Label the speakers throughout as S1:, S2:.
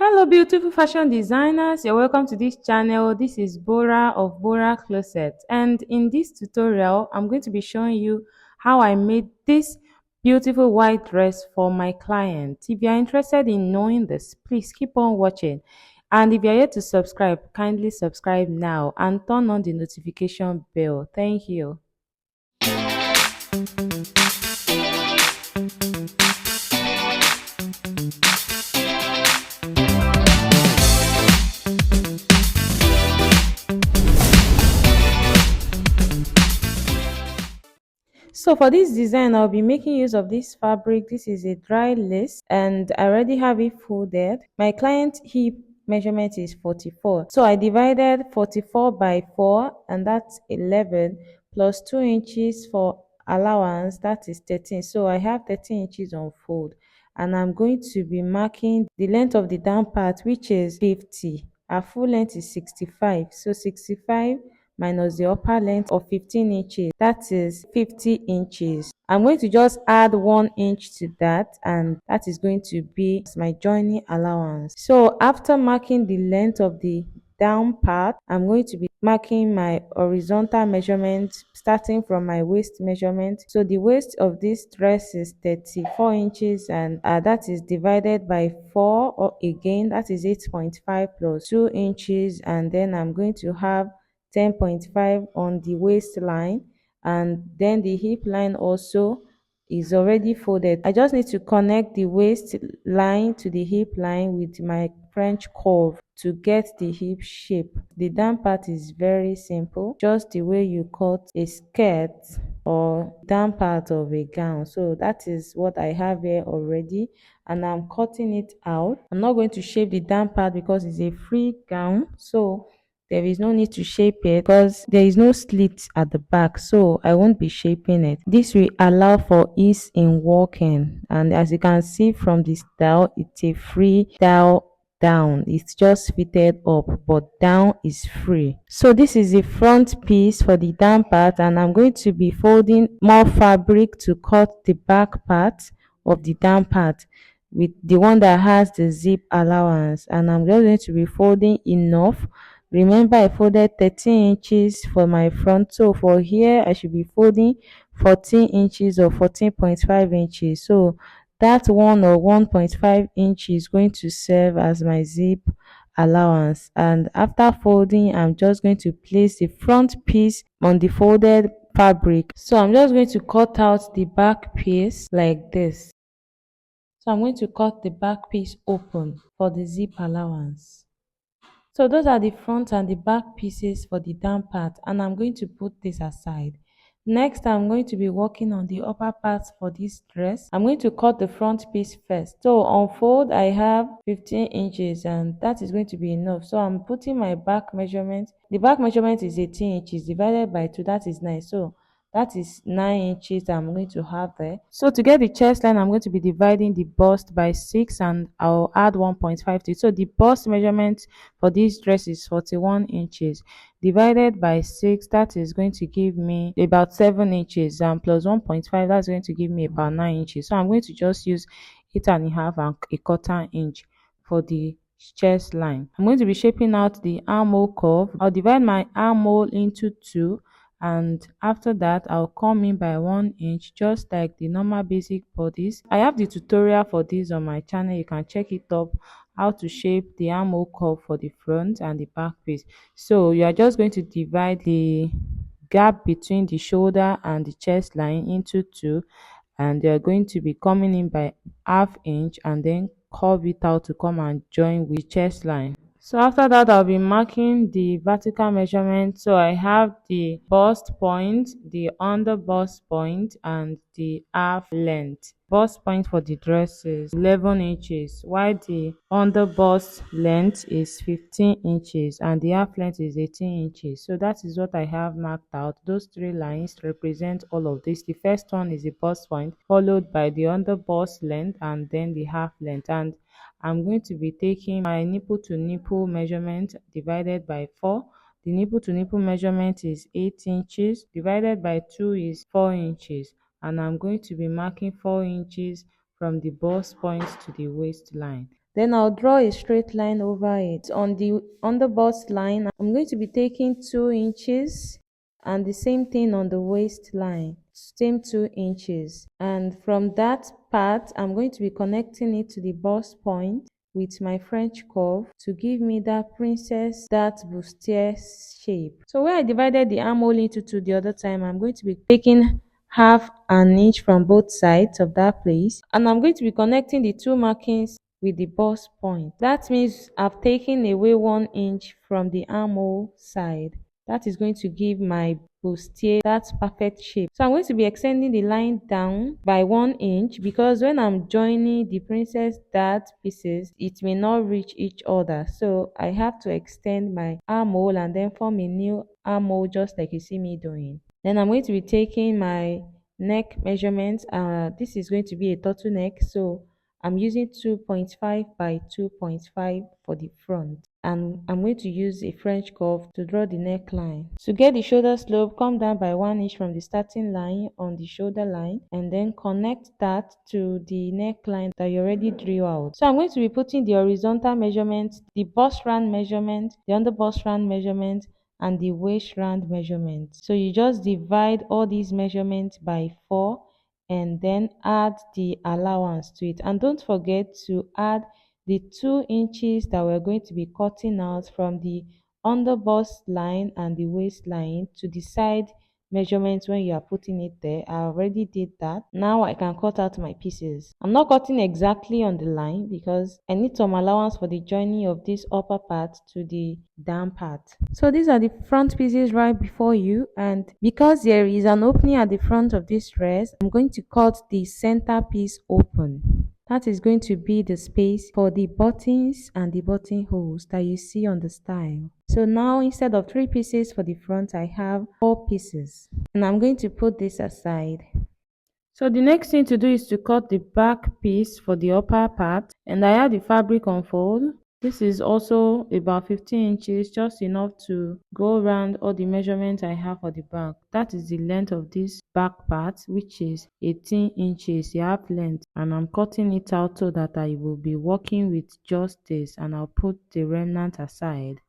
S1: Hello beautiful fashion designers, you're welcome to this channel. This is Bora of Bora Closet, and in this tutorial I'm going to be showing you how I made this beautiful white dress for my client. If you're interested in knowing this, please keep on watching, and if you're yet to subscribe, kindly subscribe now and turn on the notification bell. Thank you. So for this design, I'll be making use of this fabric. This is a dry lace and I already have it folded. My client hip measurement is 44. So I divided 44 by 4, and that's 11, plus 2 inches for allowance, that is 13. So I have 13 inches on fold, and I'm going to be marking the length of the down part, which is 50. Our full length is 65. So 65 minus the upper length of 15 inches, that is 50 inches. I'm going to just add 1 inch to that, and that is going to be my joining allowance. So after marking the length of the down part, I'm going to be marking my horizontal measurement starting from my waist measurement. So the waist of this dress is 34 inches, and that is divided by 4, or again that is 8.5 plus 2 inches, and then I'm going to have 10.5 on the waistline, and then the hip line also is already folded. I just need to connect the waistline to the hip line with my French curve to get the hip shape. The down part is very simple, just the way you cut a skirt or down part of a gown. So that is what I have here already, and I'm cutting it out. I'm not going to shape the down part because it's a free gown, so there is no need to shape it because there is no slit at the back, so I won't be shaping it. This will allow for ease in walking, and as you can see from the style, it's a free style down. It's just fitted up, but down is free. So this is the front piece for the down part, and I'm going to be folding more fabric to cut the back part of the down part with the one that has the zip allowance, and I'm just going to be folding enough. Remember, I folded 13 inches for my front, so for here I should be folding 14 inches or 14.5 inches. So that 1 or 1.5 inch is going to serve as my zip allowance, and after folding I'm just going to place the front piece on the folded fabric. So I'm just going to cut out the back piece like this. So I'm going to cut the back piece open for the zip allowance. So those are the front and the back pieces for the down part, and I'm going to put this aside. Next, I'm going to be working on the upper parts for this dress. I'm going to cut the front piece first. So on fold, I have 15 inches, and that is going to be enough. So I'm putting my back measurement. The back measurement is 18 inches divided by 2, that is 9. So that is 9 inches I'm going to have there. So to get the chest line, I'm going to be dividing the bust by 6, and I'll add 1.5 to it. So the bust measurement for this dress is 41 inches divided by 6, that is going to give me about 7 inches, and plus 1.5, that's going to give me about 9 inches. So I'm going to just use 8.5 and a quarter inch for the chest line. I'm going to be shaping out the armhole curve. I'll divide my armhole into 2, and after that I'll come in by 1 inch, just like the normal basic bodice. I have the tutorial for this on my channel, you can check it up, how to shape the armhole curve for the front and the back piece. So you are just going to divide the gap between the shoulder and the chest line into 2, and you're going to be coming in by ½ inch and then curve it out to come and join with chest line. So after that, I'll be marking the vertical measurement. So I have the bust point, the under bust point, and the half length. Bust point for the dress is 11 inches, while the under bust length is 15 inches and the half length is 18 inches. So that is what I have marked out. Those 3 lines represent all of this. The first one is the bust point, followed by the under bust length, and then the half length. And I'm going to be taking my nipple to nipple measurement divided by 4. The nipple to nipple measurement is 8 inches divided by 2 is 4 inches, and I'm going to be marking 4 inches from the bust point to the waistline. Then I'll draw a straight line over it. On the bust line, I'm going to be taking 2 inches, and the same thing on the waistline, same 2 inches. And from that part, I'm going to be connecting it to the bust point with my French curve to give me that princess that bustier shape. So where I divided the armhole into two the other time, I'm going to be taking half an inch from both sides of that place, and I'm going to be connecting the two markings with the bust point. That means I've taken away 1 inch from the armhole side. That is going to give my bustier that perfect shape. So I'm going to be extending the line down by 1 inch, because when I'm joining the princess dart pieces, it may not reach each other. So I have to extend my armhole and then form a new armhole, just like you see me doing. Then I'm going to be taking my neck measurement. This is going to be a turtleneck, so I'm using 2.5 by 2.5 for the front, and I'm going to use a French curve to draw the neckline. To get the shoulder slope, come down by 1 inch from the starting line on the shoulder line, and then connect that to the neckline that you already drew out. So I'm going to be putting the horizontal measurement, the bust round measurement, the under bust round measurement, and the waist round measurement. So you just divide all these measurements by 4 and then add the allowance to it. And don't forget to add the 2 inches that we're going to be cutting out from the under bust line and the waistline to the side measurements when you are putting it there. I already did that. Now I can cut out my pieces. I'm not cutting exactly on the line because I need some allowance for the joining of this upper part to the down part. So these are the front pieces right before you, and because there is an opening at the front of this dress, I'm going to cut the center piece open. That is going to be the space for the buttons and the buttonholes that you see on the style. So now instead of 3 pieces for the front, I have 4 pieces. And I'm going to put this aside. So the next thing to do is to cut the back piece for the upper part, and I have the fabric unfold. This is also about 15 inches, just enough to go around all the measurements I have for the back. That is the length of this back part, which is 18 inches, the half length, and I'm cutting it out so that I will be working with just this, and I'll put the remnant aside.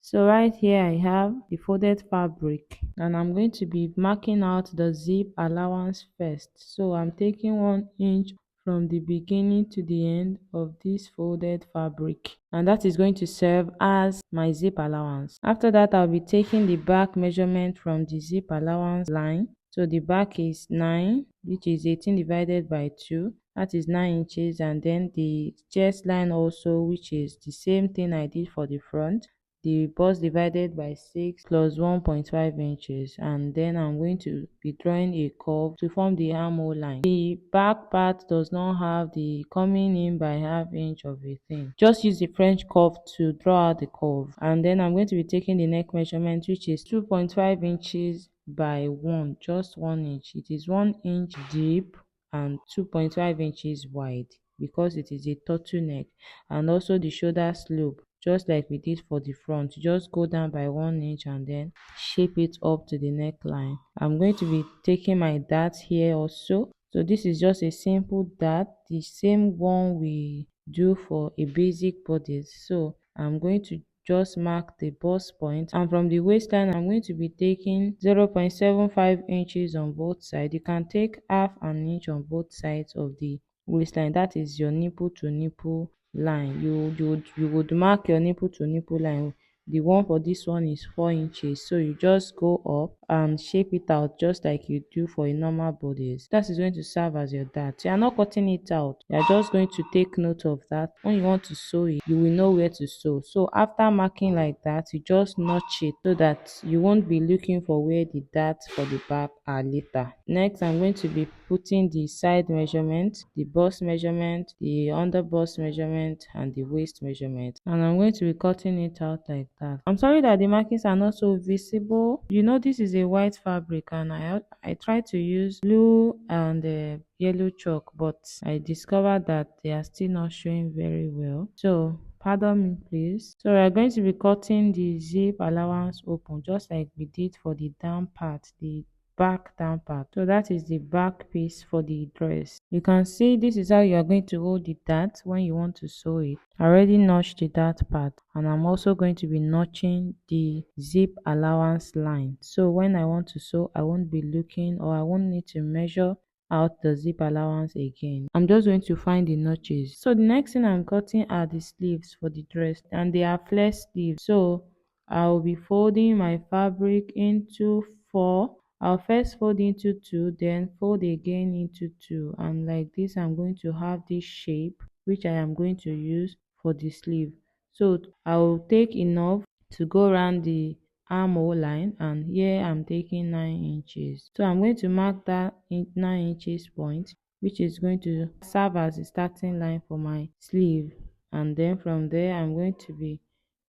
S1: So right here I have the folded fabric, and I'm going to be marking out the zip allowance first. So I'm taking 1 inch from the beginning to the end of this folded fabric, and that is going to serve as my zip allowance. After that, I'll be taking the back measurement from the zip allowance line. So the back is 9, which is 18 divided by 2, that is 9 inches, and then the chest line also, which is the same thing I did for the front, the bust divided by 6 plus 1.5 inches, and then I'm going to be drawing a curve to form the armhole line. The back part does not have the coming in by half inch of a thing. Just use the French curve to draw out the curve, and then I'm going to be taking the neck measurement, which is 2.5 inches by 1, just 1 inch. It is 1 inch deep and 2.5 inches wide because it is a turtleneck. And also the shoulder slope, just like we did for the front, just go down by 1 inch and then shape it up to the neckline. I'm going to be taking my dart here also. So this is just a simple dart, the same one we do for a basic bodice. So I'm going to just mark the bust point, and from the waistline I'm going to be taking 0.75 inches on both sides. You can take half an inch on both sides of the waistline. That is your nipple to nipple line. You would mark your nipple to nipple line. The one for this one is 4 inches, so you just go up and shape it out just like you do for a normal bodice. That is going to serve as your dart. You are not cutting it out, you are just going to take note of that. When you want to sew it, you will know where to sew. So after marking like that, you just notch it so that you won't be looking for where the darts for the back are later. Next, I'm going to be putting the side measurement, the bust measurement, the under bust measurement, and the waist measurement, and I'm going to be cutting it out like that. I'm sorry that the markings are not so visible. You know, this is a white fabric, and I tried to use blue and yellow chalk, but I discovered that they are still not showing very well. So pardon me please. So we are going to be cutting the zip allowance open just like we did for the down part, the back down part. So that is the back piece for the dress. You can see this is how you are going to hold the dart when you want to sew it. I already notched the dart part, and I'm also going to be notching the zip allowance line. So when I want to sew, I won't be looking, or I won't need to measure out the zip allowance again. I'm just going to find the notches. So the next thing I'm cutting are the sleeves for the dress, and they are flare sleeves. So I'll be folding my fabric into four. I'll first fold into two, then fold again into two, and like this I'm going to have this shape which I am going to use for the sleeve. So I'll take enough to go around the armhole line, and here I'm taking 9 inches. So I'm going to mark that in 9 inches point, which is going to serve as a starting line for my sleeve, and then from there I'm going to be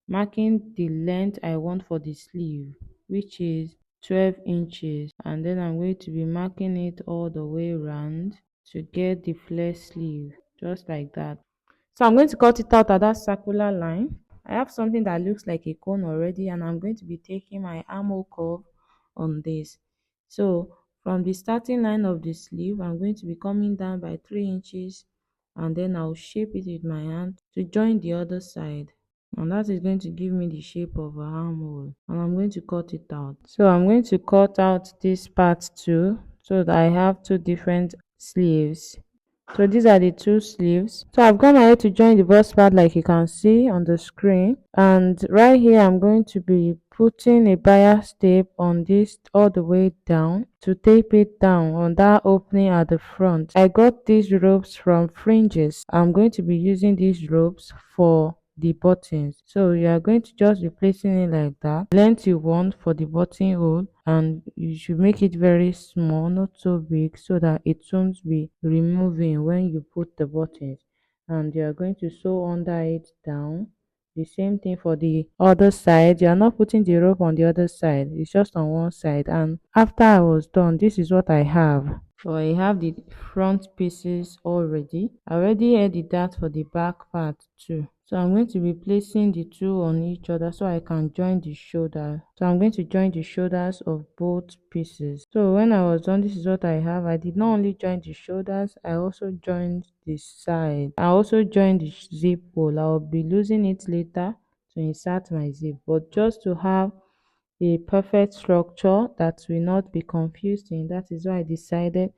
S1: marking the length I want for the sleeve, which is 12 inches, and then I'm going to be marking it all the way around to get the flare sleeve, just like that. So I'm going to cut it out at that circular line. I have something that looks like a cone already, and I'm going to be taking my armhole curve on this. So from the starting line of the sleeve, I'm going to be coming down by 3 inches, and then I'll shape it with my hand to join the other side, and that is going to give me the shape of a armhole, and I'm going to cut it out. So I'm going to cut out this part too, so that I have two different sleeves. So these are the two sleeves. So I've gone ahead to join the bust part like you can see on the screen, and right here I'm going to be putting a bias tape on this all the way down to tape it down on that opening at the front. I got these ropes from Fringes. I'm going to be using these ropes for the buttons. So you are going to just be placing it like that, length you want for the buttonhole, and you should make it very small, not so big, so that it won't be removing when you put the buttons. And you are going to sew under it down. The same thing for the other side. You are not putting the rope on the other side, it's just on one side. And after I was done, this is what I have. So I have the front pieces already. I already edited that for the back part too. So I'm going to be placing the two on each other so I can join the shoulder. So I'm going to join the shoulders of both pieces. So when I was done, this is what I have. I did not only join the shoulders, I also joined the side. I also joined the zip hole. I'll be losing it later to insert my zip, but just to have a perfect structure that will not be confusing, that is why I decided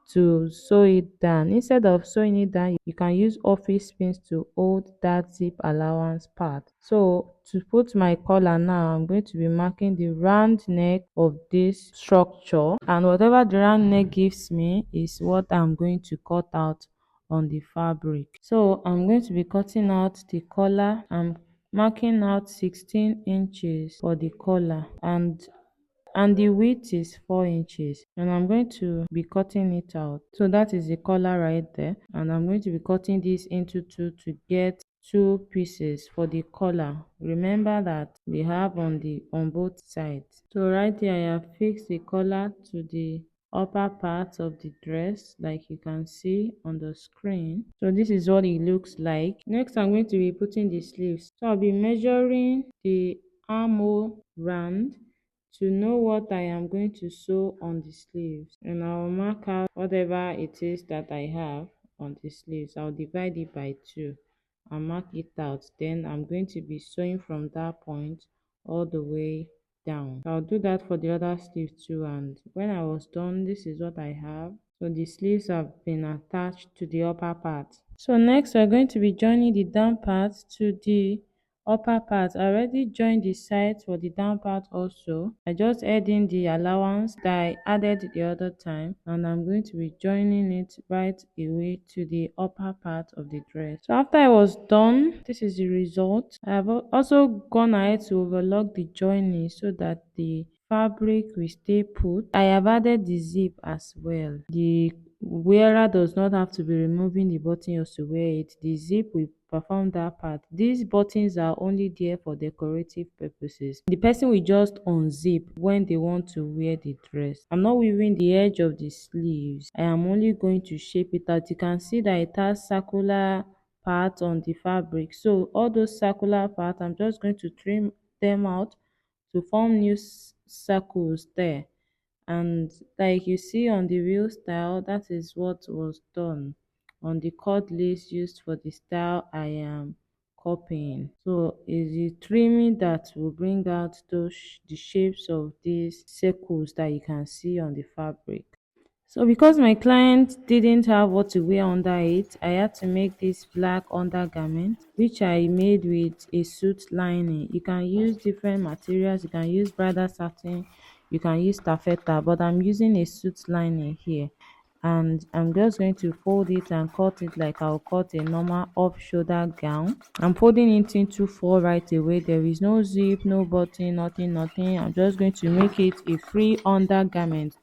S1: to sew it down. Instead of sewing it down, you can use office pins to hold that zip allowance part. So to put my collar now, I'm going to be marking the round neck of this structure, and whatever the round neck gives me is what I'm going to cut out on the fabric. So I'm going to be cutting out the collar. I'm marking out 16 inches for the collar, and the width is 4 inches, and I'm going to be cutting it out. So that is the collar right there, and I'm going to be cutting this into two to get two pieces for the collar. Remember that we have on both sides. So right here I have fixed the collar to the upper part of the dress like you can see on the screen. So this is what it looks like. Next I'm going to be putting the sleeves. So I'll be measuring the armhole round to know what I am going to sew on the sleeves, and I'll mark out whatever it is that I have on the sleeves. I'll divide it by 2 and mark it out. Then I'm going to be sewing from that point all the way down. I'll do that for the other sleeve too, and when I was done, this is what I have. So the sleeves have been attached to the upper part. So next we're going to be joining the down part to the upper part. I already joined the sides for the down part also. I just add in the allowance that I added the other time, and I'm going to be joining it right away to the upper part of the dress. So after I was done, this is the result. I have also gone ahead to overlock the joining so that the fabric will stay put. I have added the zip as well. The wearer does not have to be removing the buttons to wear it. The zip will perform that part. These buttons are only there for decorative purposes. The person will just unzip when they want to wear the dress. I'm not weaving the edge of the sleeves. I am only going to shape it out. You can see that it has circular part on the fabric. So all those circular parts, I'm just going to trim them out to form new circles there, And like you see on the real style, that is what was done on the cord lace used for the style I am copying. So is the trimming that will bring out the shapes of these circles that you can see on the fabric. So because my client didn't have what to wear under it, I had to make this black undergarment, which I made with a suit lining. You can use different materials. You can use bridal satin, you can use taffeta, but I'm using a suit lining here. And I'm just going to fold it and cut it like I'll cut a normal off-shoulder gown. I'm folding it into four right away. There is no zip, no button, nothing. I'm just going to make it a free undergarment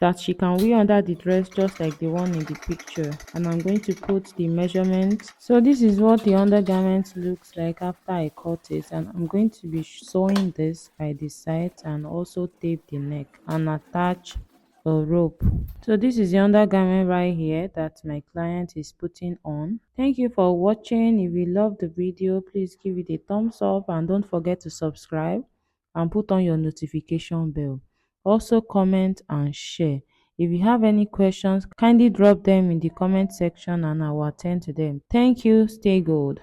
S1: that she can wear under the dress just like the one in the picture. And I'm going to put the measurement. So this is what the undergarment looks like after I cut it, and I'm going to be sewing this by the sides and also tape the neck and attach a rope. So this is the undergarment right here that my client is putting on. Thank you for watching. If you love the video, please give it a thumbs up and don't forget to subscribe and put on your notification bell. Also comment and share. If you have any questions, kindly drop them in the comment section and I will attend to them. Thank you. Stay gold.